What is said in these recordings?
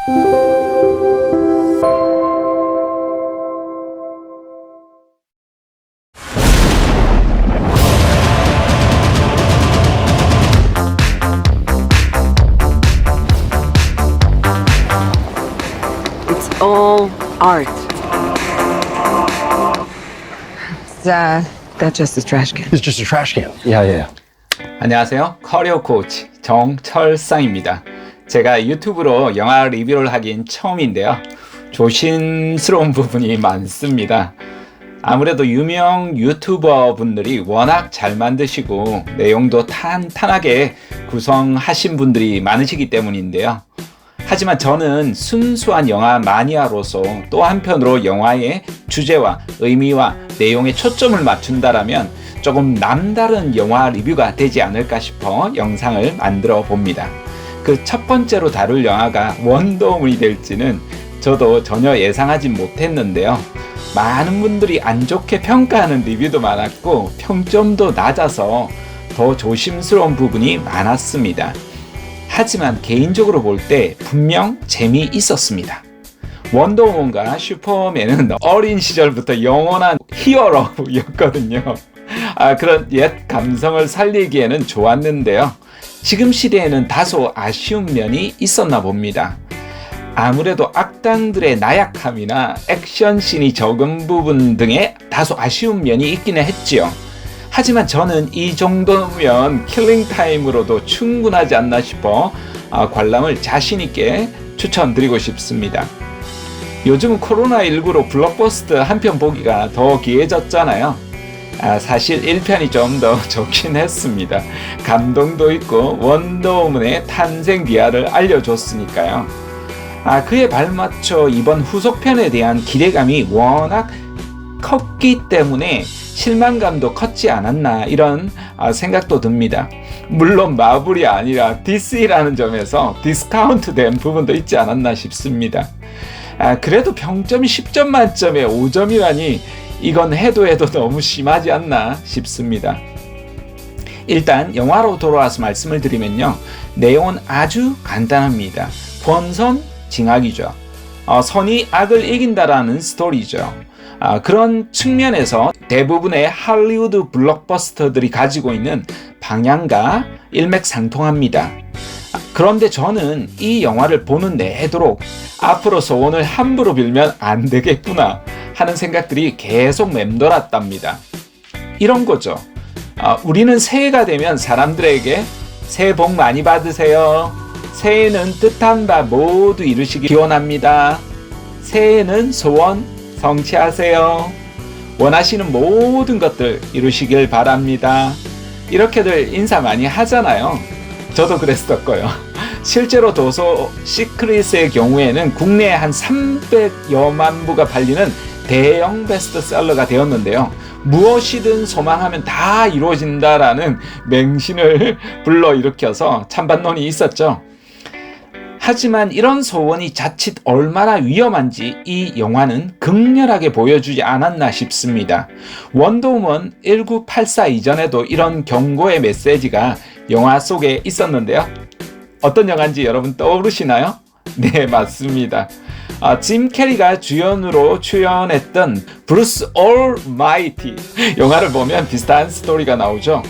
It's all art. That's just a trash can. It's just a trash can. Yeah. 안녕하세요. 커리어 코치 정철상입니다. 제가 유튜브로 영화 리뷰를 하긴 처음인데요. 조심스러운 부분이 많습니다. 아무래도 유명 유튜버 분들이 워낙 잘 만드시고 내용도 탄탄하게 구성하신 분들이 많으시기 때문인데요. 하지만 저는 순수한 영화 마니아로서 또 한편으로 영화의 주제와 의미와 내용에 초점을 맞춘다라면 조금 남다른 영화 리뷰가 되지 않을까 싶어 영상을 만들어 봅니다. 그 첫 번째로 다룰 영화가 원더우먼이 될지는 저도 전혀 예상하지 못했는데요. 많은 분들이 안 좋게 평가하는 리뷰도 많았고 평점도 낮아서 더 조심스러운 부분이 많았습니다. 하지만 개인적으로 볼 때 분명 재미있었습니다. 원더우먼과 슈퍼맨은 어린 시절부터 영원한 히어로였거든요. 그런 옛 감성을 살리기에는 좋았는데요. 지금 시대에는 다소 아쉬운 면이 있었나 봅니다. 아무래도 악당들의 나약함이나 액션씬이 적은 부분 등에 다소 아쉬운 면이 있기는 했지요. 하지만 저는 이 정도면 킬링타임으로도 충분하지 않나 싶어 관람을 자신있게 추천드리고 싶습니다. 요즘 코로나19로 블록버스터 한 편 보기가 더 귀해졌잖아요. 사실 1편이 좀 더 좋긴 했습니다. 감동도 있고 원더우먼의 탄생 비하를 알려줬으니까요. 그에 발맞춰 이번 후속편에 대한 기대감이 워낙 컸기 때문에 실망감도 컸지 않았나 이런 생각도 듭니다. 물론 마블이 아니라 DC라는 점에서 디스카운트 된 부분도 있지 않았나 싶습니다. 그래도 평점이 10점 만점에 5점이라니 이건 해도 너무 심하지 않나 싶습니다. 일단 영화로 돌아와서 말씀을 드리면요. 내용은 아주 간단합니다. 권선징악이죠. 선이 악을 이긴다라는 스토리죠. 그런 측면에서 대부분의 할리우드 블록버스터들이 가지고 있는 방향과 일맥상통합니다. 그런데 저는 이 영화를 보는 내도록 앞으로 소원을 함부로 빌면 안 되겠구나 하는 생각들이 계속 맴돌았답니다. 이런 거죠. 우리는 새해가 되면 사람들에게 새해 복 많이 받으세요. 새해는 뜻한 바 모두 이루시기 기원합니다. 새해는 소원 성취하세요. 원하시는 모든 것들 이루시길 바랍니다. 이렇게들 인사 많이 하잖아요. 저도 그랬었고요. 실제로 도서 시크릿의 경우에는 국내에 한 300여만 부가 팔리는 대형 베스트셀러가 되었는데요. 무엇이든 소망하면 다 이루어진다라는 맹신을 불러일으켜서 찬반론이 있었죠. 하지만 이런 소원이 자칫 얼마나 위험한지 이 영화는 극렬하게 보여주지 않았나 싶습니다. 원더우먼 1984 이전에도 이런 경고의 메시지가 영화 속에 있었는데요. 어떤 영화인지 여러분 떠오르시나요? 네, 맞습니다. 짐 캐리가 주연으로 출연했던 브루스 올마이티 영화를 보면 비슷한 스토리가 나오죠.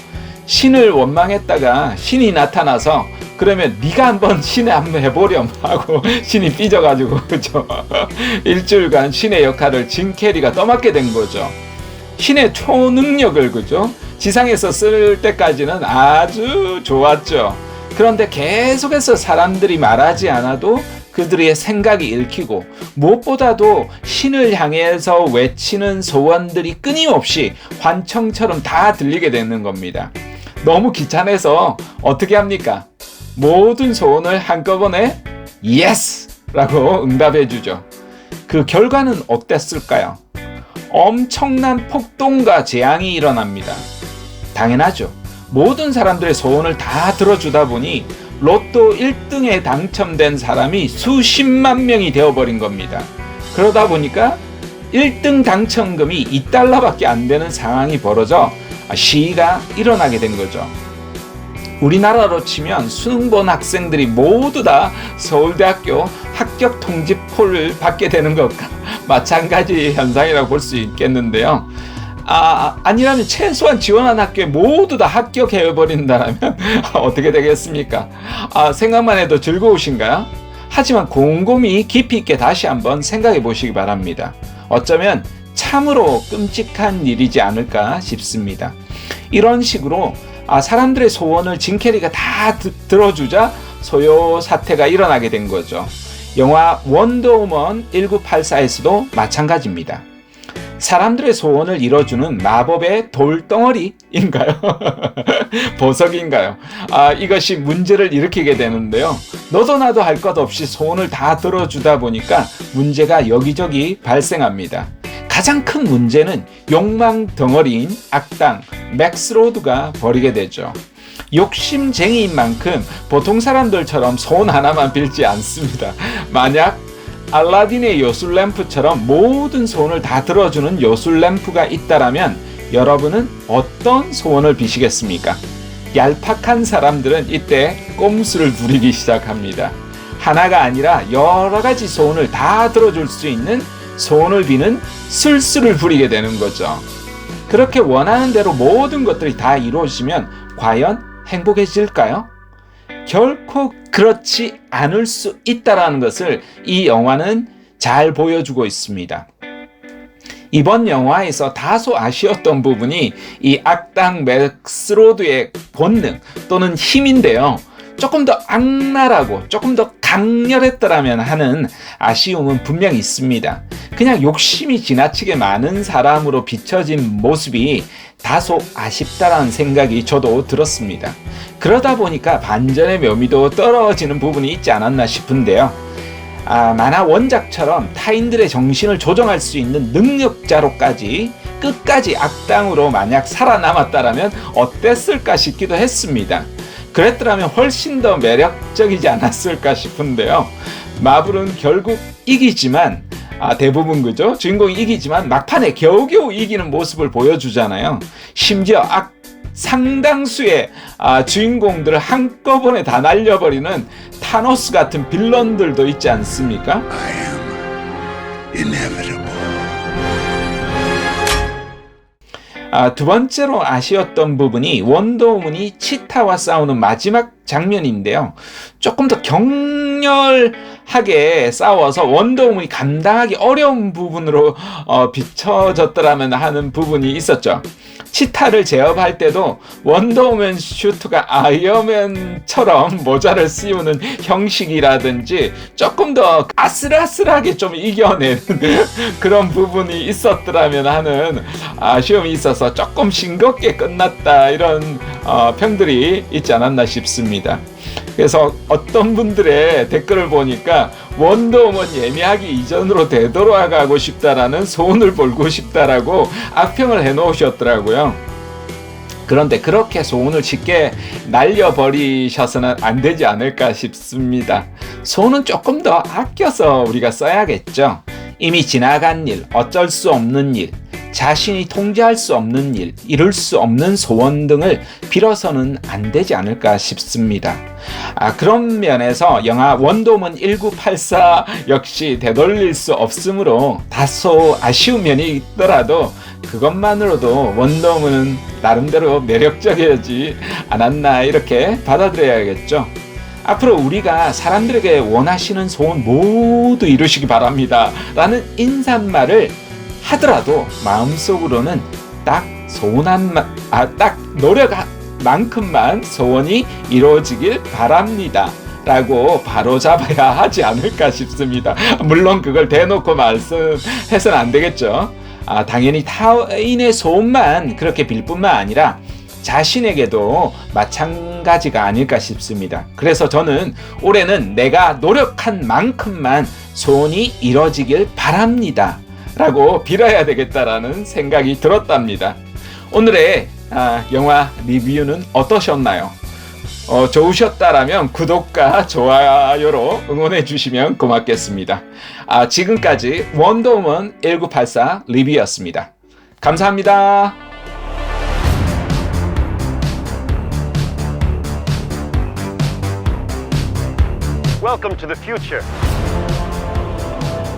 신을 원망했다가 신이 나타나서 그러면 네가 한번 신에 한번 해보렴 하고 신이 삐져가지고 그죠? 일주일간 신의 역할을 짐 캐리가 떠맡게 된 거죠. 신의 초능력을 그죠? 지상에서 쓸 때까지는 아주 좋았죠. 그런데 계속해서 사람들이 말하지 않아도 그들의 생각이 읽히고 무엇보다도 신을 향해서 외치는 소원들이 끊임없이 환청처럼 다 들리게 되는 겁니다. 너무 귀찮아서 어떻게 합니까? 모든 소원을 한꺼번에 예스! 라고 응답해 주죠. 그 결과는 어땠을까요? 엄청난 폭동과 재앙이 일어납니다. 당연하죠. 모든 사람들의 소원을 다 들어주다 보니 로또 1등에 당첨된 사람이 수십만 명이 되어버린 겁니다. 그러다 보니까 1등 당첨금이 $2밖에 안 되는 상황이 벌어져 시위가 일어나게 된 거죠. 우리나라로 치면 수능 본 학생들이 모두 다 서울대학교 합격 통지표를 받게 되는 것과 마찬가지 현상이라고 볼 수 있겠는데요. 아니라면 최소한 지원한 학교에 모두 다 합격해버린다면 어떻게 되겠습니까? 생각만 해도 즐거우신가요? 하지만 곰곰이 깊이 있게 다시 한번 생각해 보시기 바랍니다. 어쩌면 참으로 끔찍한 일이지 않을까 싶습니다. 이런 식으로 사람들의 소원을 짐캐리가 다 들어주자 소요 사태가 일어나게 된 거죠. 영화 원더우먼 1984에서도 마찬가지입니다. 사람들의 소원을 이뤄주는 마법의 돌덩어리인가요? 보석인가요? 이것이 문제를 일으키게 되는데요. 너도 나도 할 것 없이 소원을 다 들어주다 보니까 문제가 여기저기 발생합니다. 가장 큰 문제는 욕망 덩어리인 악당 맥스로드가 벌이게 되죠. 욕심쟁이인 만큼 보통 사람들처럼 소원 하나만 빌지 않습니다. 만약 알라딘의 요술램프처럼 모든 소원을 다 들어주는 요술램프가 있다라면 여러분은 어떤 소원을 비시겠습니까? 얄팍한 사람들은 이때 꼼수를 부리기 시작합니다. 하나가 아니라 여러 가지 소원을 다 들어줄 수 있는 소원을 비는 술수를 부리게 되는 거죠. 그렇게 원하는 대로 모든 것들이 다 이루어지면 과연 행복해질까요? 결코 그렇지 않을 수 있다는 것을 이 영화는 잘 보여주고 있습니다. 이번 영화에서 다소 아쉬웠던 부분이 이 악당 맥스로드의 본능 또는 힘인데요. 조금 더 악랄하고 조금 더 강렬했더라면 하는 아쉬움은 분명히 있습니다. 그냥 욕심이 지나치게 많은 사람으로 비춰진 모습이 다소 아쉽다라는 생각이 저도 들었습니다. 그러다 보니까 반전의 묘미도 떨어지는 부분이 있지 않았나 싶은데요. 만화 원작처럼 타인들의 정신을 조정할 수 있는 능력자로까지 끝까지 악당으로 만약 살아남았다라면 어땠을까 싶기도 했습니다. 그랬더라면 훨씬 더 매력적이지 않았을까 싶은데요. 마블은 결국 이기지만 대부분 그죠? 주인공이 이기지만 막판에 겨우겨우 이기는 모습을 보여주잖아요. 심지어 상당수의 주인공들을 한꺼번에 다 날려버리는 타노스 같은 빌런들도 있지 않습니까? I am inevitable. 두 번째로 아쉬웠던 부분이 원더우먼이 치타와 싸우는 마지막 장면인데요. 조금 더 격렬하게 싸워서 원더우먼이 감당하기 어려운 부분으로 비춰졌더라면 하는 부분이 있었죠. 치타를 제압할 때도 원더우먼 슈트가 아이언맨처럼 모자를 씌우는 형식이라든지 조금 더 아슬아슬하게 좀 이겨내는 그런 부분이 있었더라면 하는 아쉬움이 있어서 조금 싱겁게 끝났다 이런 평들이 있지 않았나 싶습니다. 그래서 어떤 분들의 댓글을 보니까 원더우먼 예매하기 이전으로 되돌아가고 싶다라는 소원을 벌고 싶다라고 악평을 해놓으셨더라고요. 그런데 그렇게 소원을 쉽게 날려버리셔서는 안 되지 않을까 싶습니다. 소원은 조금 더 아껴서 우리가 써야겠죠. 이미 지나간 일, 어쩔 수 없는 일, 자신이 통제할 수 없는 일, 이룰 수 없는 소원 등을 빌어서는 안 되지 않을까 싶습니다. 그런 면에서 영화 원더우먼 1984 역시 되돌릴 수 없으므로 다소 아쉬운 면이 있더라도 그것만으로도 원더우먼은 나름대로 매력적이지 않았나 이렇게 받아들여야겠죠. 앞으로 우리가 사람들에게 원하시는 소원 모두 이루시기 바랍니다 라는 인사말을 하더라도 마음속으로는 딱 노력만큼만 소원이 이루어지길 바랍니다 라고 바로 잡아야 하지 않을까 싶습니다. 물론 그걸 대놓고 말씀해서는 안 되겠죠. 당연히 타인의 소원만 그렇게 빌 뿐만 아니라 자신에게도 마찬가지가 아닐까 싶습니다. 그래서 저는 올해는 내가 노력한 만큼만 소원이 이루어지길 바랍니다 라고 빌어야 되겠다라는 생각이 들었답니다. 오늘의 영화 리뷰는 어떠셨나요? 좋으셨다라면 구독과 좋아요로 응원해 주시면 고맙겠습니다. 지금까지 원더우먼 1984 리뷰였습니다. 감사합니다. Welcome to the future.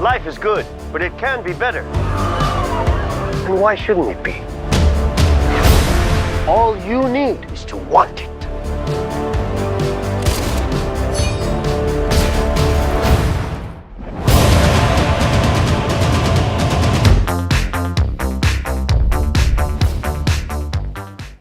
Life is good, but it can be better. And why shouldn't it be? All you need is to want it.